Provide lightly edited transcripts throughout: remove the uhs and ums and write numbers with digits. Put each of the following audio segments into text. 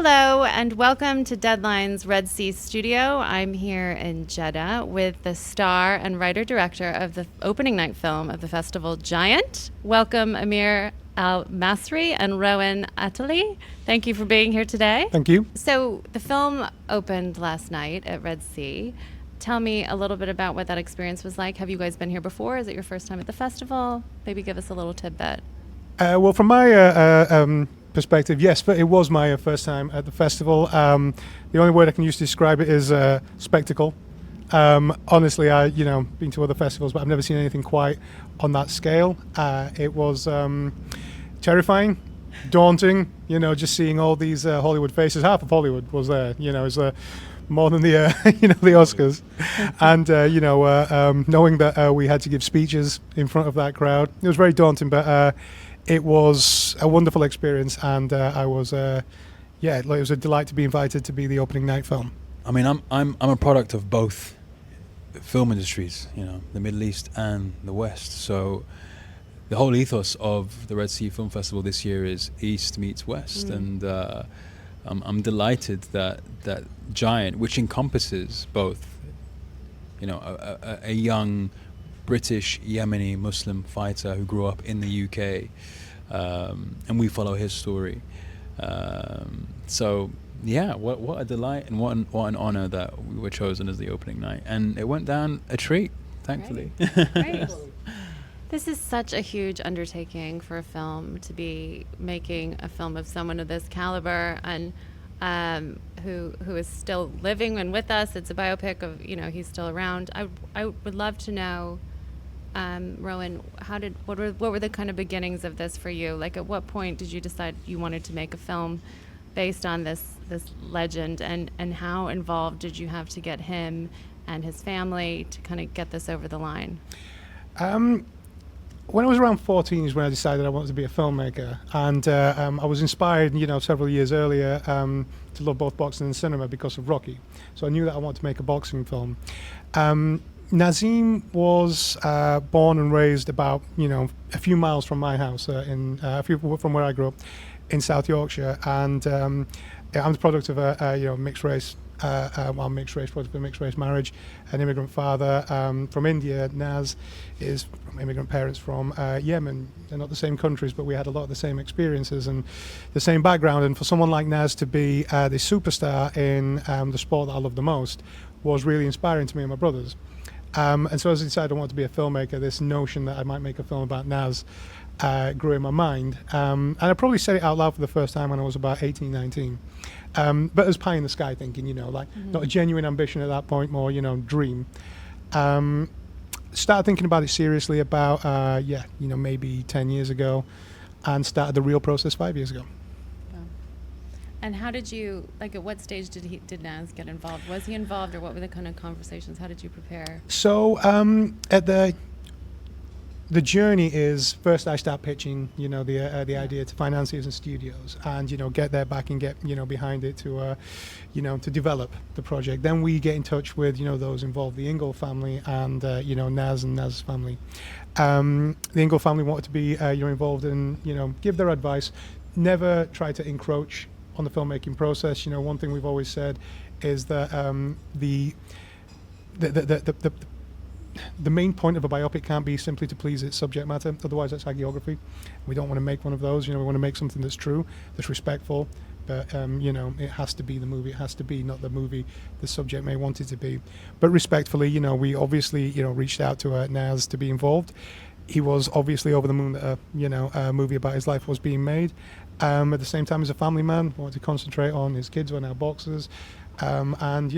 Hello and welcome to Deadline's Red Sea Studio. I'm here in Jeddah with the star and writer-director of the opening night film of the festival, Giant. Welcome, Amir, El-Masry, and Rowan, Athale. Thank you for being here today. Thank you. So the film opened last night at Red Sea. Tell me a little bit about what that experience was like. Have you guys been here before? Is it your first time at the festival? Maybe give us a little tidbit. Well, from my perspective, yes, but it was my first time at the festival. The only word I can use to describe it is spectacle. Honestly, been to other festivals, but I've never seen anything quite on that scale. It was terrifying, daunting. Just seeing all these Hollywood faces. Half of Hollywood was there. It was more than the the Oscars, and knowing that we had to give speeches in front of that crowd, it was very daunting, but it was a wonderful experience, and I was it was a delight to be invited to be the opening night film. I mean, I'm a product of both film industries, the Middle East and the West. So the whole ethos of the Red Sea Film Festival this year is East meets West, and I'm delighted that Giant, which encompasses both, a young British Yemeni Muslim fighter who grew up in the UK, and we follow his story. So yeah, what a delight and what an honor that we were chosen as the opening night, and it went down a treat, thankfully. Right. This is such a huge undertaking for a film, to be making a film of someone of this caliber and who is still living and with us. It's a biopic of, he's still around. I would love to know, Rowan, what were the kind of beginnings of this for you? Like, at what point did you decide you wanted to make a film based on this legend, and how involved did you have to get him and his family to kind of get this over the line? When I was around 14 is when I decided I wanted to be a filmmaker, and I was inspired, several years earlier to love both boxing and cinema because of Rocky. So I knew that I wanted to make a boxing film. Naseem was born and raised about, a few miles from my house, from where I grew up in South Yorkshire, and I'm the product of a mixed race. Product of a mixed race marriage, an immigrant father from India. Naz is from immigrant parents from Yemen. They're not the same countries, but we had a lot of the same experiences and the same background. And for someone like Naz to be the superstar in the sport that I love the most was really inspiring to me and my brothers. And so as I decided I wanted to be a filmmaker, this notion that I might make a film about Naz grew in my mind. And I probably said it out loud for the first time when I was about 18, 19. But as pie in the sky thinking, not a genuine ambition at that point, more, dream. Started thinking about it seriously about, maybe 10 years ago, and started the real process 5 years ago. Wow. And how did you, at what stage did Naz get involved? Was he involved, or what were the kind of conversations? How did you prepare? So at the journey is, first I start pitching, the idea to financiers and studios, and get their back and get behind it to to develop the project. Then we get in touch with those involved, the Ingle family and Naz and Naz's family. The Ingle family wanted to be involved and give their advice. Never try to encroach on the filmmaking process. One thing we've always said is that the main point of a biopic can't be simply to please its subject matter, otherwise that's hagiography. We don't want to make one of those. We want to make something that's true, that's respectful, but it has to be the movie. It has to be not the movie the subject may want it to be. But respectfully, we obviously reached out to Naz to be involved. He was obviously over the moon that a movie about his life was being made. At the same time, as a family man, wanted to concentrate on his kids who are now boxers, and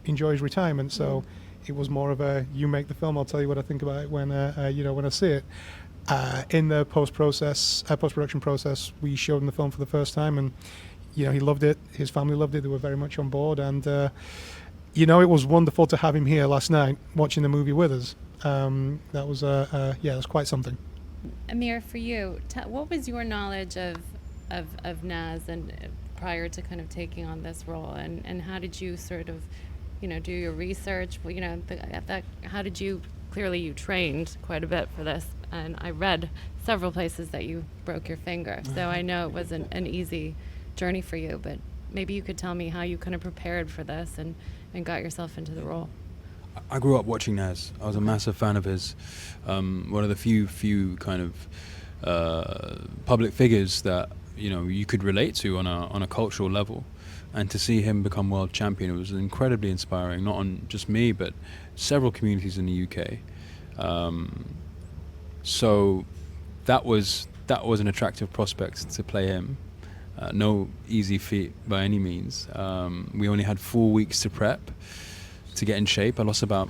enjoy his retirement. So it was more of a, you make the film, I'll tell you what I think about it when I see it. In the post-production process, we showed him the film for the first time, and he loved it. His family loved it. They were very much on board, and it was wonderful to have him here last night watching the movie with us. That was quite something. Amir, for you, what was your knowledge of Naz and prior to kind of taking on this role, and how did you sort of do your research? How did you, clearly you trained quite a bit for this, and I read several places that you broke your finger, so I know it wasn't an easy journey for you, but maybe you could tell me how you kind of prepared for this and got yourself into the role. I grew up watching Nas. I was a massive fan of his. One of the few kind of public figures that you could relate to on a cultural level, and to see him become world champion, it was incredibly inspiring. Not on just me, but several communities in the UK. So that was an attractive prospect to play him. No easy feat by any means. We only had 4 weeks to prep, to get in shape. I lost about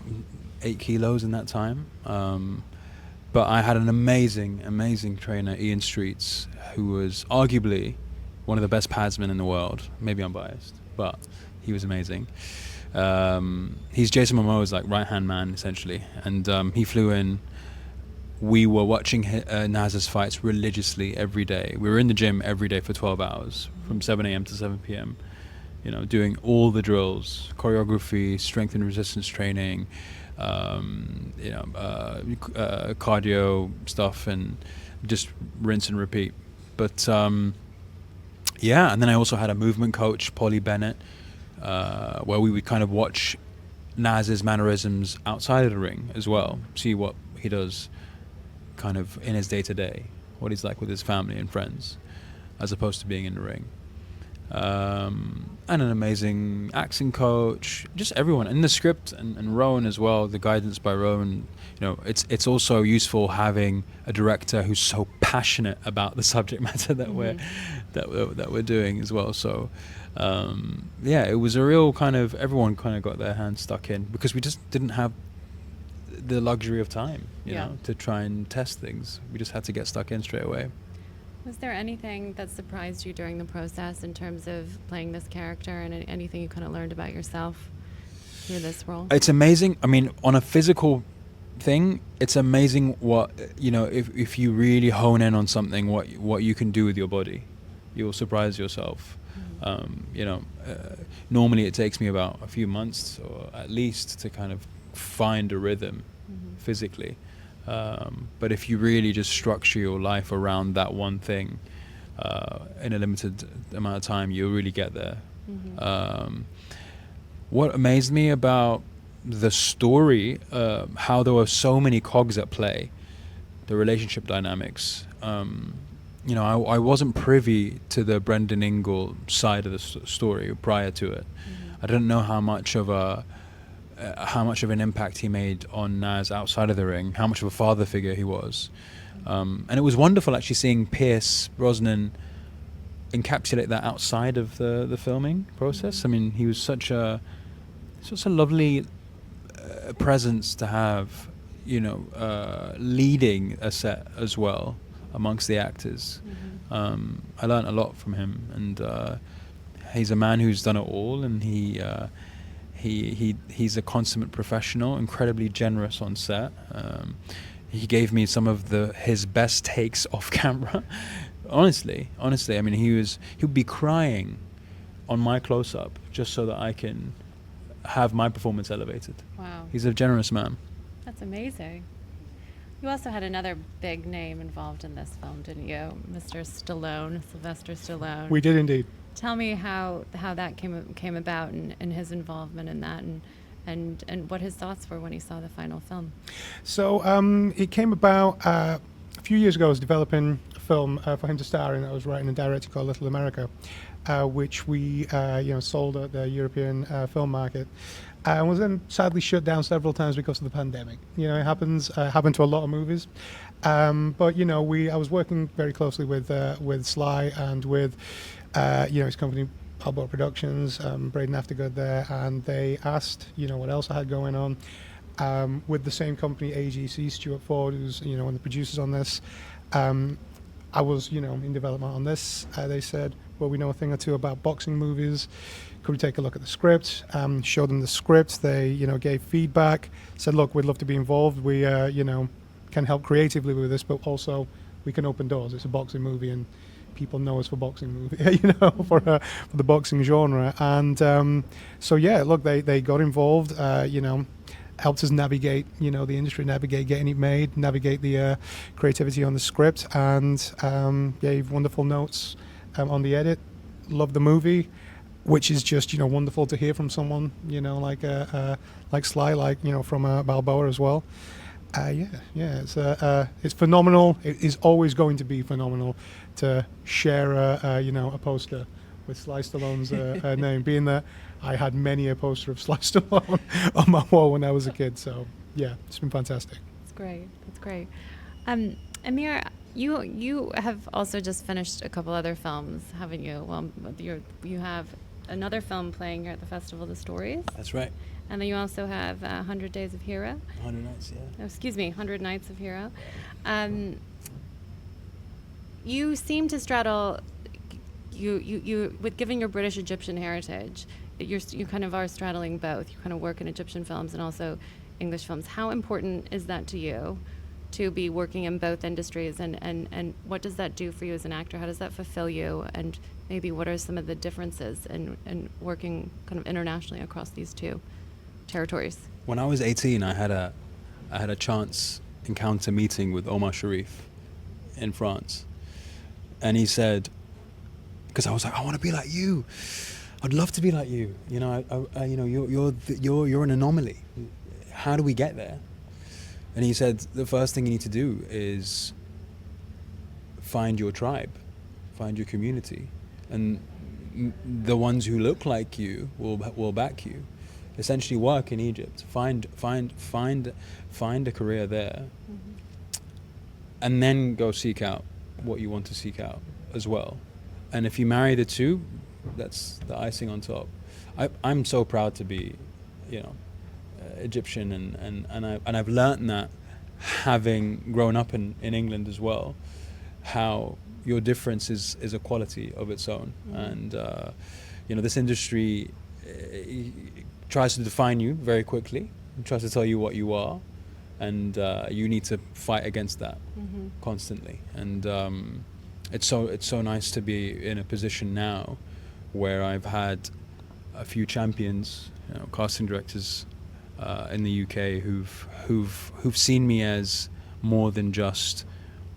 8 kilos in that time. But I had an amazing trainer, Ian Streets, who was arguably one of the best padsmen in the world. Maybe I'm biased, but he was amazing. He's Jason Momoa's like right-hand man, essentially. And he flew in. We were watching Nas's fights religiously every day. We were in the gym every day for 12 hours, from 7 a.m. to 7 p.m., doing all the drills, choreography, strength and resistance training, cardio stuff, and just rinse and repeat. But and then I also had a movement coach, Polly Bennett, where we would kind of watch Nas's mannerisms outside of the ring as well, see what he does kind of in his day-to-day, what he's like with his family and friends, as opposed to being in the ring. And an amazing acting coach, just everyone in the script, and Rowan as well, the guidance by Rowan. It's also useful having a director who's so passionate about the subject matter that we're doing as well. So it was a real kind of, everyone kind of got their hands stuck in, because we just didn't have the luxury of time, to try and test things. We just had to get stuck in straight away. Was there anything that surprised you during the process in terms of playing this character, and anything you kind of learned about yourself through this role? It's amazing. I mean, on a physical thing, it's amazing what, if you really hone in on something, what you can do with your body. You'll surprise yourself. Normally it takes me about a few months, or at least, to kind of find a rhythm physically. But if you really just structure your life around that one thing in a limited amount of time, you'll really get there. What amazed me about the story, how there were so many cogs at play, the relationship dynamics. I wasn't privy to the Brendan Ingle side of the story prior to it. I didn't know how much of an impact he made on Nas outside of the ring, how much of a father figure he was. And it was wonderful actually seeing Pierce Brosnan encapsulate that outside of the filming process. I mean, he was such a lovely presence to have, leading a set as well amongst the actors. I learned a lot from him, and he's a man who's done it all, and he's a consummate professional, incredibly generous on set. He gave me some of his best takes off camera. honestly, I mean, he would be crying on my close-up just so that I can have my performance elevated. Wow. He's a generous man. That's amazing. You also had another big name involved in this film, didn't you? Mr. Stallone, Sylvester Stallone. We did indeed. Tell me how that came about, and his involvement in that, and what his thoughts were when he saw the final film. So it came about a few years ago. I was developing a film for him to star in. I was writing and directing called Little America, which we sold at the European film market. And was then sadly shut down several times because of the pandemic. It happened to a lot of movies. But I was working very closely with Sly and with his company Balboa Productions, Braden Aftergood there, and they asked what else I had going on with the same company, AGC. Stuart Ford, who's one of the producers on this. I was in development on this. They said, well, we know a thing or two about boxing movies. Could we take a look at the script? Showed them the script. They gave feedback. Said, look, we'd love to be involved. We can help creatively with this, but also we can open doors. It's a boxing movie, and people know us for boxing movie, for the boxing genre. And they got involved. Helped us navigate, the industry, navigate getting it made, navigate the creativity on the script, and gave wonderful notes on the edit. Loved the movie. which is just, wonderful to hear from someone, like Sly, from Balboa as well. It's phenomenal. It is always going to be phenomenal to share a poster with Sly Stallone's name, being that I had many a poster of Sly Stallone on my wall when I was a kid. So yeah, it's been fantastic. That's great. That's great. Amir, you have also just finished a couple other films, haven't you? Well, you have another film playing here at the Festival of the Stories. That's right. And then you also have 100 Days of Hero. 100 Nights, yeah. Oh, excuse me, 100 Nights of Hero. You seem to straddle, you with giving your British Egyptian heritage, you kind of are straddling both. You kind of work in Egyptian films and also English films. How important is that to you, to be working in both industries, and what does that do for you as an actor? How does that fulfill you, and maybe what are some of the differences in working kind of internationally across these two territories? When I was 18, I had a chance encounter meeting with Omar Sharif in France, and he said, because I was like, I want to be like you. I'd love to be like you. You're an anomaly. How do we get there? And he said, the first thing you need to do is find your tribe, find your community, and the ones who look like you will back you. Essentially, work in Egypt, find a career there, and then go seek out what you want to seek out as well. And if you marry the two, that's the icing on top. I'm so proud to be, Egyptian, and I've learnt that, having grown up in England as well, how your difference is a quality of its own. And this industry tries to define you very quickly, and tries to tell you what you are, and you need to fight against that constantly. And it's so nice to be in a position now where I've had a few champions, casting directors in the UK who've seen me as more than just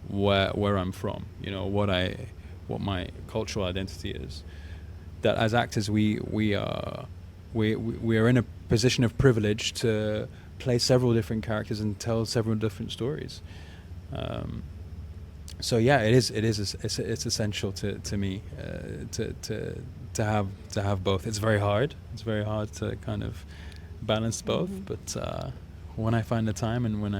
where I'm from, what my cultural identity is. That as actors we are in a position of privilege to play several different characters and tell several different stories. So yeah, it's essential to me to have both. It's very hard. It's very hard to kind of balance both. But when I find the time, and when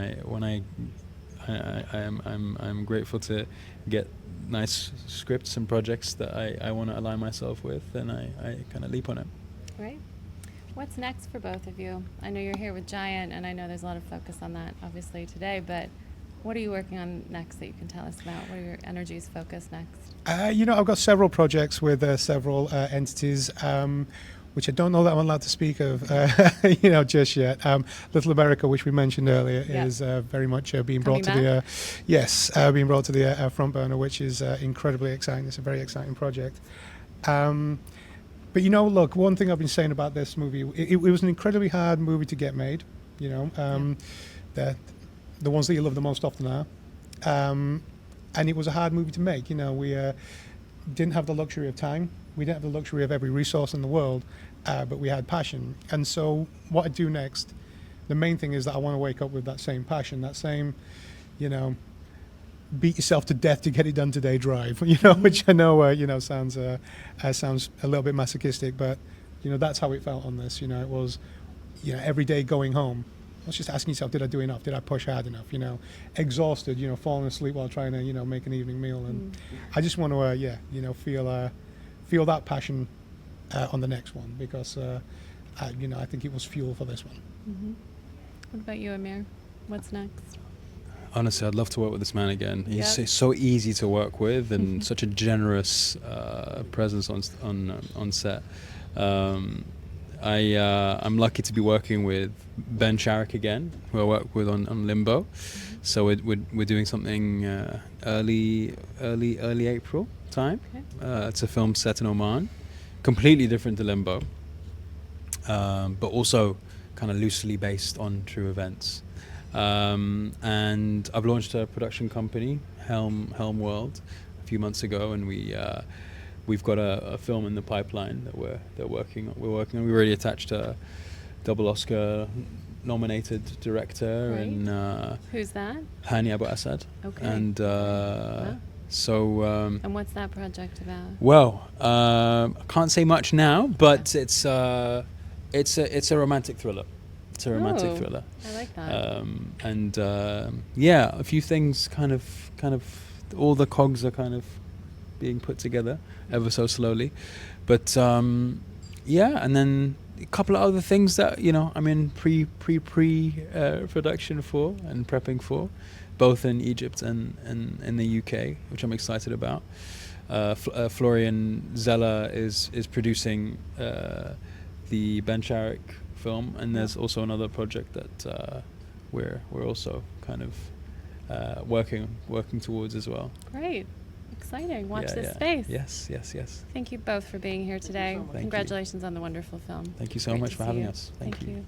I'm grateful to get nice scripts and projects that I want to align myself with, then I kind of leap on it. Right. What's next for both of you? I know you're here with Giant, and I know there's a lot of focus on that obviously today, but what are you working on next that you can tell us about? What are your energies focused next? I've got several projects with several entities, which I don't know that I'm allowed to speak of, just yet. Little America, which we mentioned earlier, is very much being brought to being brought to the front burner, which is incredibly exciting. It's a very exciting project. But look, one thing I've been saying about this movie, it was an incredibly hard movie to get made. The ones that you love the most often are. And it was a hard movie to make. We didn't have the luxury of time. We didn't have the luxury of every resource in the world, but we had passion. And so what I do next, the main thing is that I want to wake up with that same passion, that same, beat yourself to death to get it done today drive, which I know, sounds a little bit masochistic, but, that's how it felt on this. It was, every day going home, I was just asking yourself, did I do enough? Did I push hard enough? Exhausted, falling asleep while trying to, make an evening meal. And I just want to, feel that passion on the next one, because, I think it was fuel for this one. What about you, Amir? What's next? Honestly, I'd love to work with this man again. He's so easy to work with, and such a generous presence on set. I'm lucky to be working with Ben Sharrock again, who I worked with on Limbo. So we're doing something early April time. Okay. It's a film set in Oman, completely different to Limbo, but also kind of loosely based on true events. And I've launched a production company, Helm World, a few months ago, and we've got a film in the pipeline that we're working on. We already attached a double Oscar nominated director, Right. and Who's that? Hani Abu Assad. Okay. And Wow. so And what's that project about? well, I can't say much now, but it's a romantic thriller. It's a romantic Oh, thriller. I like that. And yeah, a few things kind of all the cogs are kind of being put together ever so slowly, but yeah, and then a couple of other things that I'm in pre production for and prepping for, both in Egypt and in the UK, which I'm excited about. Florian Zeller is producing the Ben Sharrock film, and there's also another project that we're also kind of working towards as well. Great. Exciting. Watch Yeah, this yeah. space. Yes. Thank you both for being here today. Thank you. Congratulations on the wonderful film. Thank you so Great much to for see having you. us. Thank you.